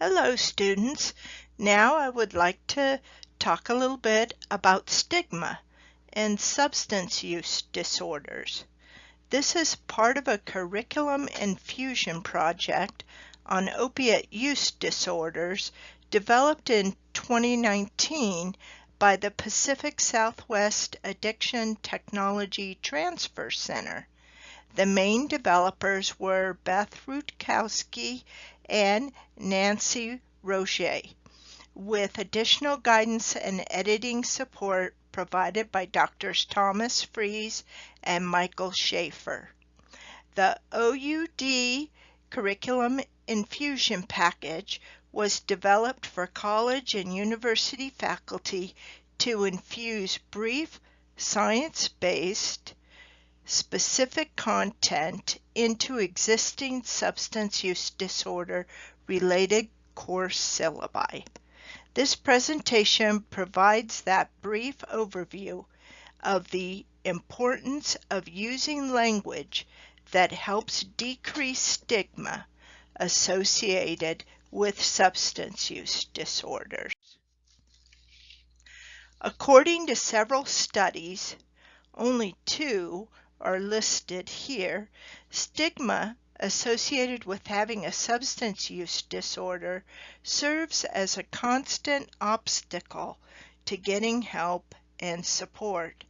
Hello, students. Now I would like to talk a little bit about stigma and substance use disorders. This is part of a curriculum infusion project on opiate use disorders developed in 2019 by the Pacific Southwest Addiction Technology Transfer Center. The main developers were Beth Rutkowski and Nancy Roger, with additional guidance and editing support provided by Drs. Thomas Fries and Michael Schaefer. The OUD curriculum infusion package was developed for college and university faculty to infuse brief, science-based, specific content into existing substance use disorder related course syllabi. This presentation provides that brief overview of the importance of using language that helps decrease stigma associated with substance use disorders. According to several studies, only two are listed here, stigma associated with having a substance use disorder serves as a constant obstacle to getting help and support,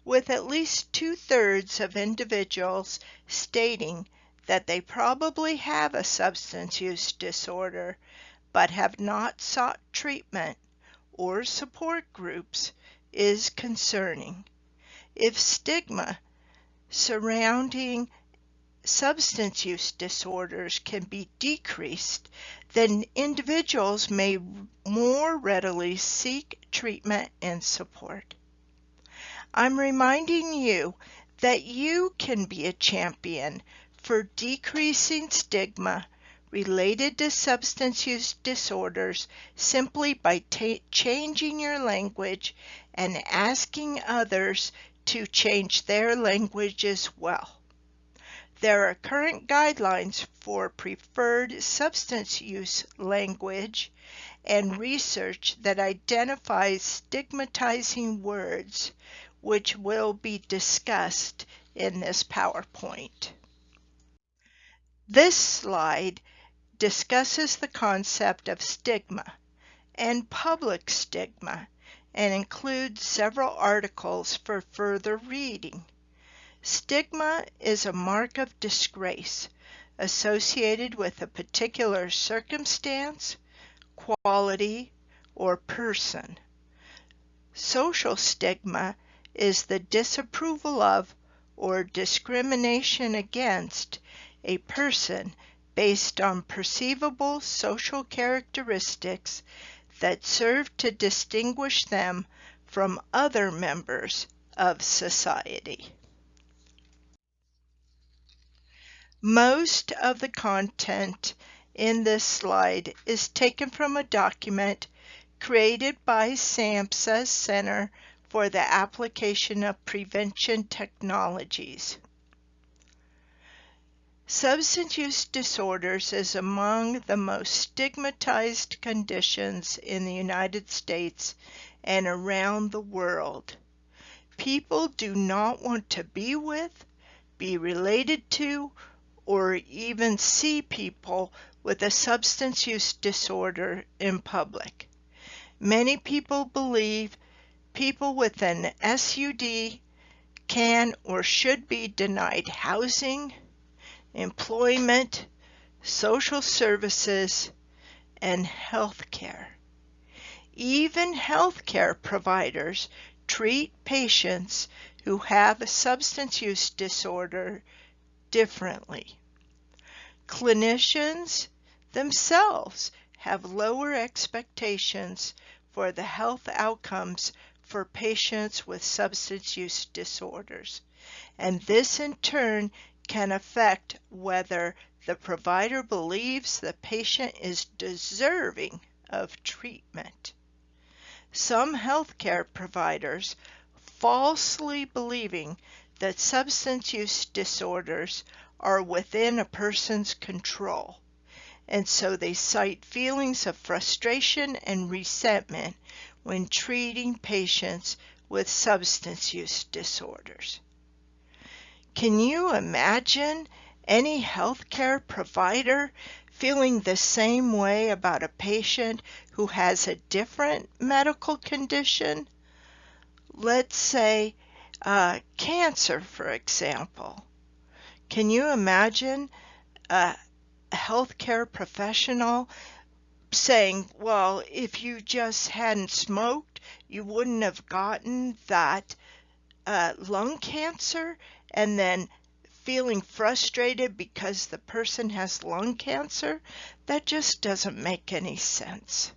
with at least 2/3 of individuals stating that they probably have a substance use disorder but have not sought treatment or support groups is concerning. If stigma surrounding substance use disorders can be decreased, then individuals may more readily seek treatment and support. I'm reminding you that you can be a champion for decreasing stigma related to substance use disorders simply by changing your language and asking others to change their language as well. There are current guidelines for preferred substance use language and research that identifies stigmatizing words, which will be discussed in this PowerPoint. This slide discusses the concept of stigma and public stigma and includes several articles for further reading. Stigma is a mark of disgrace associated with a particular circumstance, quality, or person. Social stigma is the disapproval of or discrimination against a person based on perceivable social characteristics that serve to distinguish them from other members of society. Most of the content in this slide is taken from a document created by SAMHSA Center for the Application of Prevention Technologies. Substance use disorders is among the most stigmatized conditions in the United States and around the world. People do not want to be with, be related to, or even see people with a substance use disorder in public. Many people believe people with an SUD can or should be denied housing, employment, social services, and health care. Even health care providers treat patients who have a substance use disorder differently. Clinicians themselves have lower expectations for the health outcomes for patients with substance use disorders, and this in turn can affect whether the provider believes the patient is deserving of treatment. Some healthcare providers falsely believing that substance use disorders are within a person's control and so they cite feelings of frustration and resentment when treating patients with substance use disorders. Can you imagine any healthcare provider feeling the same way about a patient who has a different medical condition? Let's say cancer, for example. Can you imagine a healthcare professional saying, well, if you just hadn't smoked, you wouldn't have gotten that lung cancer, and then feeling frustrated because the person has lung cancer? That just doesn't make any sense.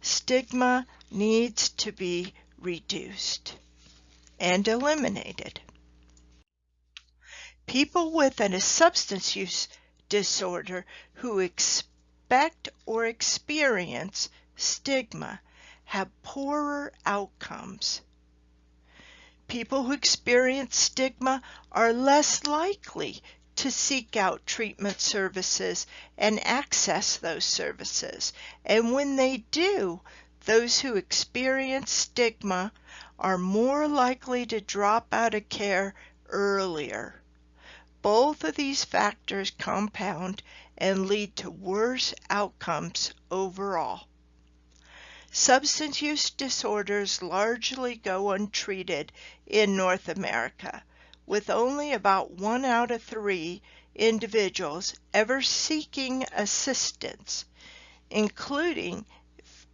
Stigma needs to be reduced and eliminated. People with a substance use disorder who expect or experience stigma have poorer outcomes. People who experience stigma are less likely to seek out treatment services and access those services. And when they do, those who experience stigma are more likely to drop out of care earlier. Both of these factors compound and lead to worse outcomes overall. Substance use disorders largely go untreated in North America, with only about 1 out of 3 individuals ever seeking assistance, including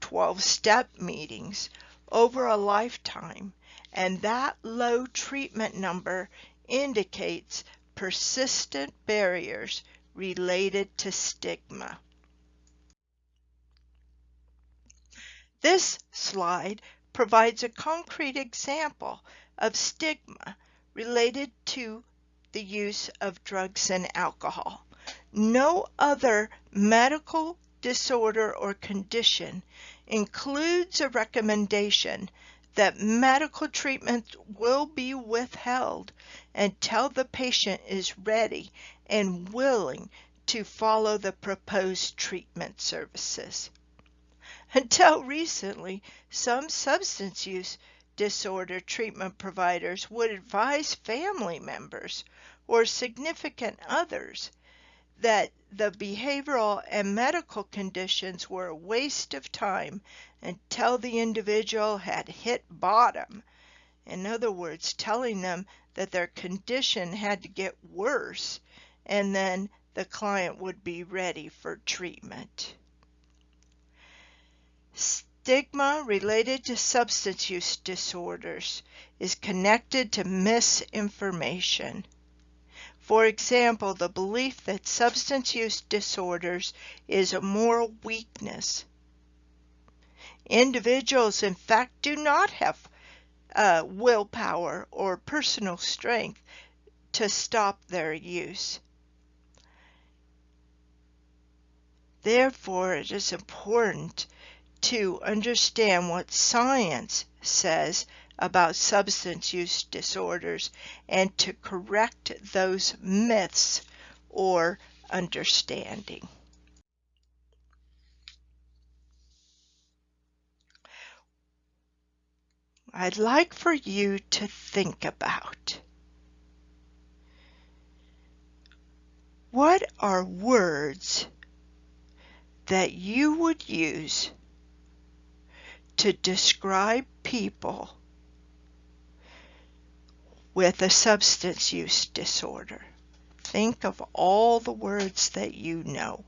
12-step meetings over a lifetime, and that low treatment number indicates persistent barriers related to stigma. This slide provides a concrete example of stigma related to the use of drugs and alcohol. No other medical disorder or condition includes a recommendation that medical treatment will be withheld until the patient is ready and willing to follow the proposed treatment services. Until recently, some substance use disorder treatment providers would advise family members or significant others that the behavioral and medical conditions were a waste of time until the individual had hit bottom. In other words, telling them that their condition had to get worse, and then the client would be ready for treatment. Stigma related to substance use disorders is connected to misinformation. For example, the belief that substance use disorders is a moral weakness. Individuals, in fact, do not have willpower or personal strength to stop their use. Therefore, it is important to understand what science says about substance use disorders and to correct those myths or understanding. I'd like for you to think about what are words that you would use to describe people with a substance use disorder. Think of all the words that you know.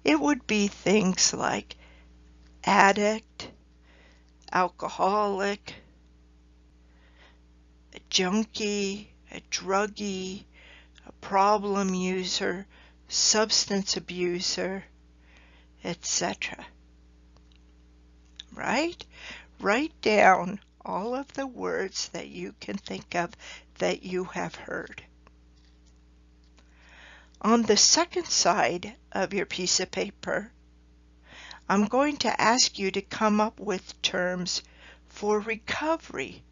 It would be things like addict, alcoholic, a junkie, a druggie, a problem user, substance abuser, etc. Right? Write down all of the words that you can think of that you have heard. On the second side of your piece of paper, I'm going to ask you to come up with terms for recovery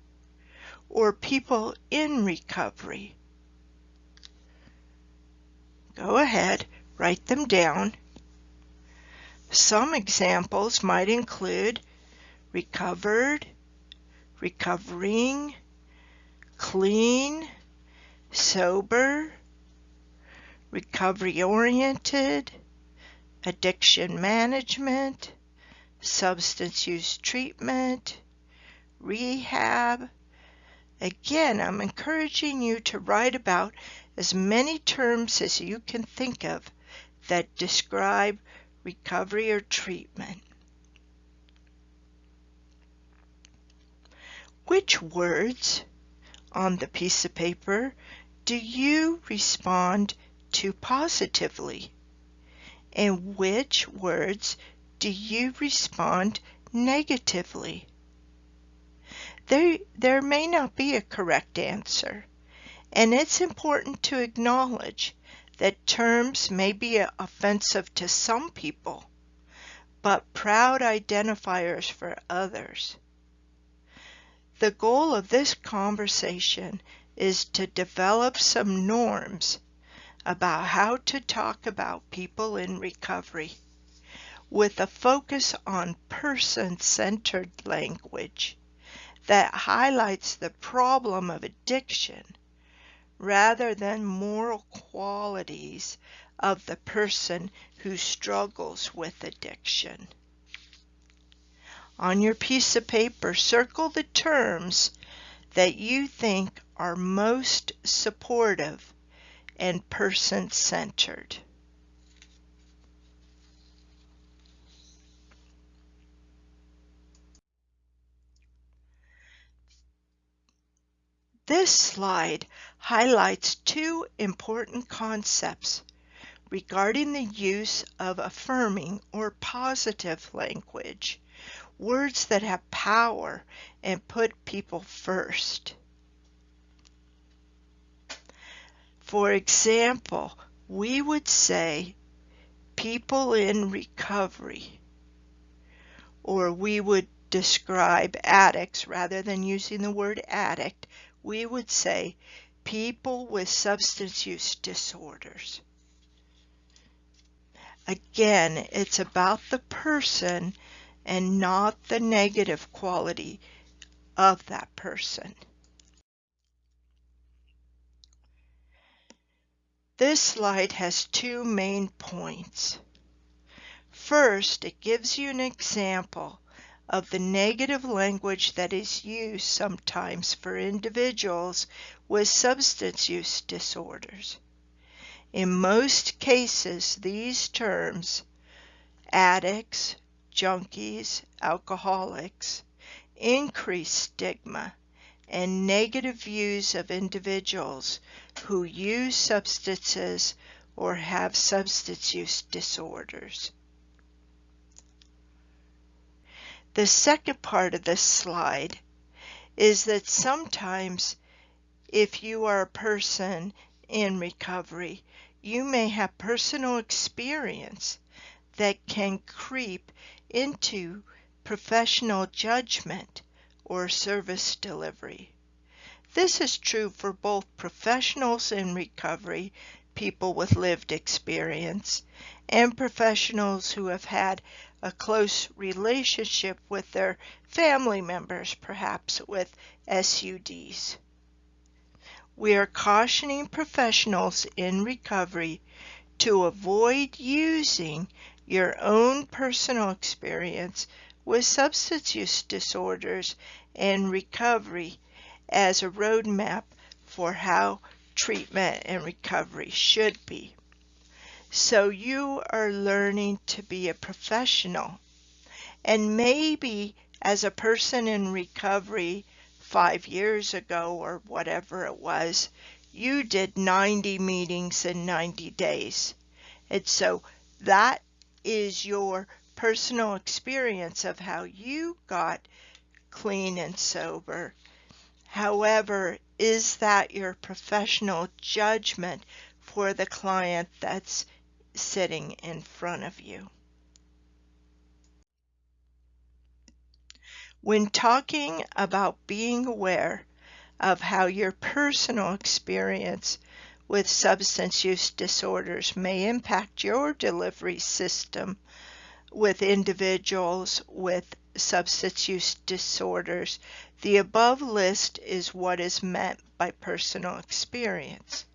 or people in recovery. Go ahead, write them down. Some examples might include recovered, recovering, clean, sober, recovery-oriented, addiction management, substance use treatment, rehab. Again, I'm encouraging you to write about as many terms as you can think of that describe recovery or treatment. Which words on the piece of paper do you respond to positively? And which words do you respond negatively? There may not be a correct answer, and it's important to acknowledge that terms may be offensive to some people, but proud identifiers for others. The goal of this conversation is to develop some norms about how to talk about people in recovery, with a focus on person-centered language that highlights the problem of addiction rather than moral qualities of the person who struggles with addiction. On your piece of paper, circle the terms that you think are most supportive and person-centered. This slide highlights two important concepts regarding the use of affirming or positive language, words that have power and put people first. For example, we would say people in recovery, or we would describe addicts rather than using the word addict. We would say people with substance use disorders. Again, it's about the person and not the negative quality of that person. This slide has two main points. First, it gives you an example of the negative language that is used sometimes for individuals with substance use disorders. In most cases, these terms, addicts, junkies, alcoholics, increase stigma and negative views of individuals who use substances or have substance use disorders. The second part of this slide is that sometimes if you are a person in recovery, you may have personal experience that can creep into professional judgment or service delivery. This is true for both professionals in recovery, people with lived experience, and professionals who have had a close relationship with their family members, perhaps with SUDs. We are cautioning professionals in recovery to avoid using your own personal experience with substance use disorders and recovery as a roadmap for how treatment and recovery should be. So you are learning to be a professional, and maybe as a person in recovery 5 years ago or whatever it was, you did 90 meetings in 90 days. And so that is your personal experience of how you got clean and sober. However, is that your professional judgment for the client that's sitting in front of you? When talking about being aware of how your personal experience with substance use disorders may impact your delivery system with individuals with substance use disorders. The above list is what is meant by personal experience.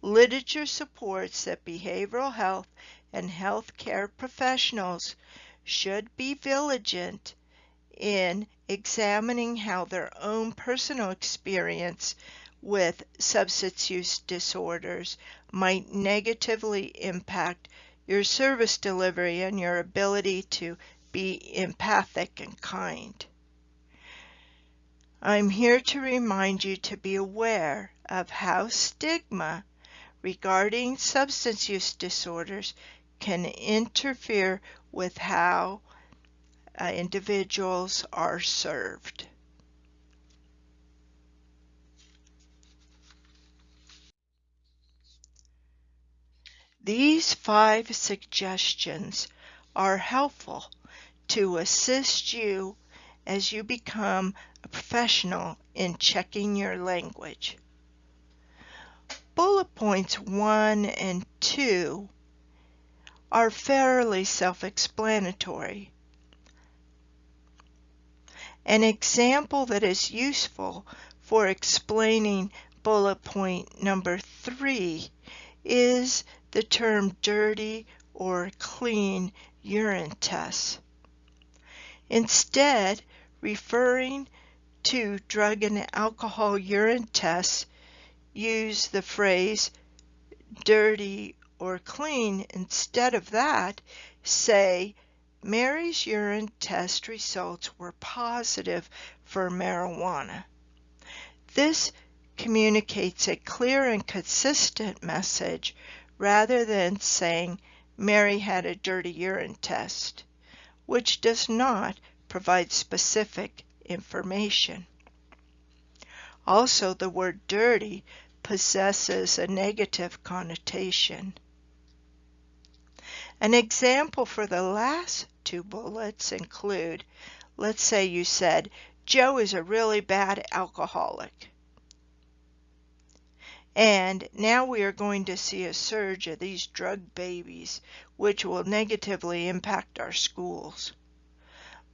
Literature supports that behavioral health and healthcare professionals should be vigilant in examining how their own personal experience with substance use disorders might negatively impact your service delivery and your ability to be empathic and kind. I'm here to remind you to be aware of how stigma regarding substance use disorders can interfere with how individuals are served. These 5 suggestions are helpful to assist you as you become a professional in checking your language. Bullet points 1 and 2 are fairly self-explanatory. An example that is useful for explaining bullet point number 3 is the term dirty or clean urine tests. Instead, referring to drug and alcohol urine tests, use the phrase dirty or clean. Instead of that, say, Mary's urine test results were positive for marijuana. This communicates a clear and consistent message rather than saying Mary had a dirty urine test, which does not provide specific information. Also, the word dirty possesses a negative connotation. An example for the last 2 bullets include, let's say you said, Joe is a really bad alcoholic. And now we are going to see a surge of these drug babies, which will negatively impact our schools.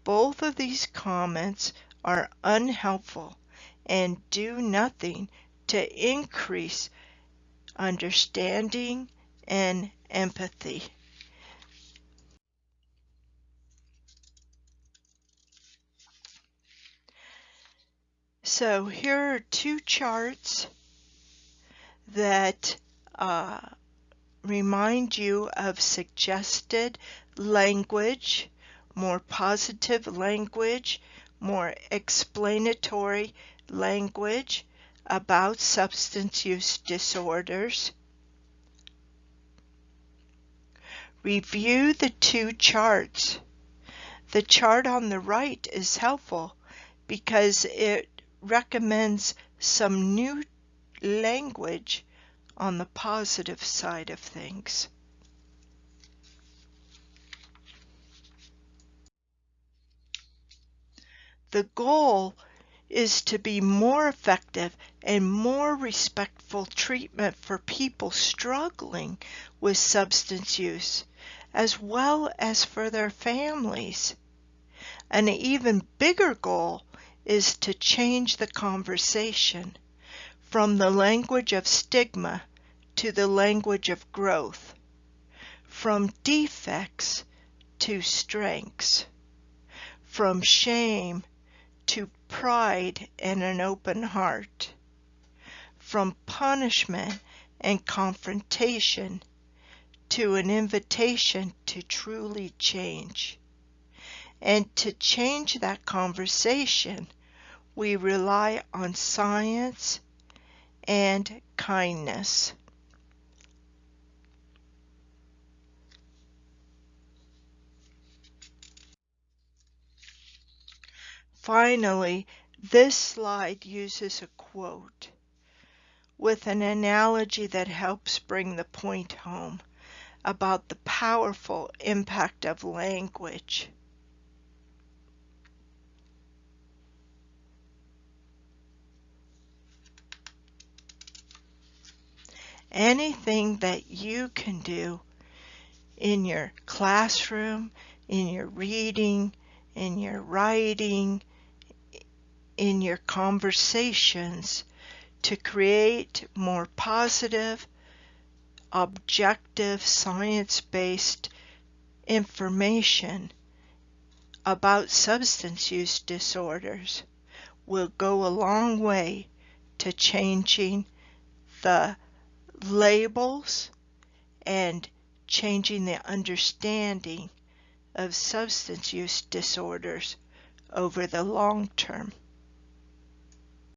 Both of these comments are unhelpful and do nothing to increase understanding and empathy. So here are 2 charts that remind you of suggested language, more positive language, more explanatory language about substance use disorders. Review the 2 charts. The chart on the right is helpful because it recommends some new language on the positive side of things. The goal is to be more effective and more respectful treatment for people struggling with substance use, as well as for their families. An even bigger goal is to change the conversation from the language of stigma to the language of growth, from defects to strengths, from shame to pride and an open heart, from punishment and confrontation to an invitation to truly change. And to change that conversation, we rely on science and kindness. Finally, this slide uses a quote with an analogy that helps bring the point home about the powerful impact of language. Anything that you can do in your classroom, in your reading, in your writing, in your conversations to create more positive, objective, science-based information about substance use disorders will go a long way to changing the labels and changing the understanding of substance use disorders over the long term.